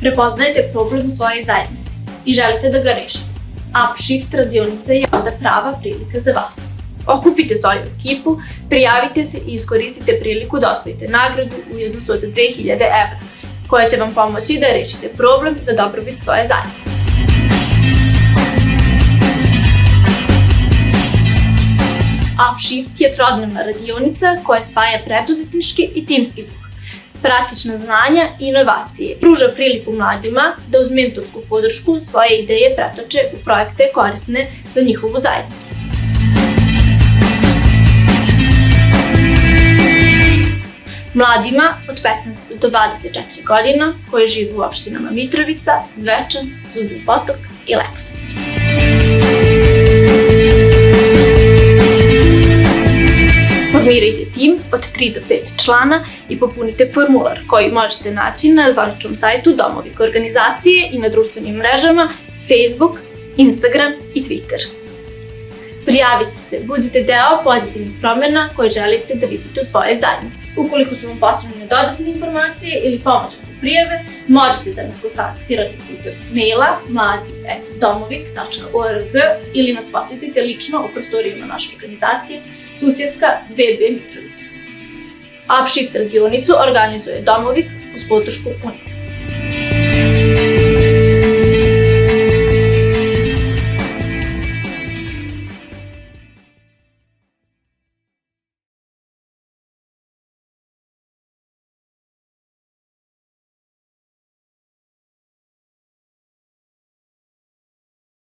Prepoznajete problem u svojoj zajednici i želite da ga rešite. Upshift radionica je onda prava prilika za vas. Okupite svoju ekipu, prijavite se i iskoristite priliku da osvojite nagradu u iznosu od 2000 evra, koja će vam pomoći da rešite problem za dobrobit svoje zajednice. Upshift je trodnevna radionica koja spaja preduzetnički i timski duh, praktična znanja i inovacije. Pruža priliku mladima da uz mentorsku podršku svoje ideje pretoče u projekte korisne za njihovu zajednicu. Mladima od 15 do 24 godina koji žive u opštinama Mitrovica, Zvečan, Zubin Potok i Leposavić. Formirajte tim od 3 do 5 člana i popunite formular koji možete naći na zvaničnom sajtu Domovik organizacije i na društvenim mrežama Facebook, Instagram i Twitter. Prijavite se, budite deo pozitivnih promjena koje želite da vidite u svojoj zajednici. Ukoliko su vam potrebne dodatne informacije ili pomoć oko prijave, možete da nas kontaktirate putem maila mladi@domovik.org ili nas posjetite lično u prostorijama naše organizacije Sutjeska BB Mitrovica. Upshift radionicu organizuje Domovik uz podršku UNICEF.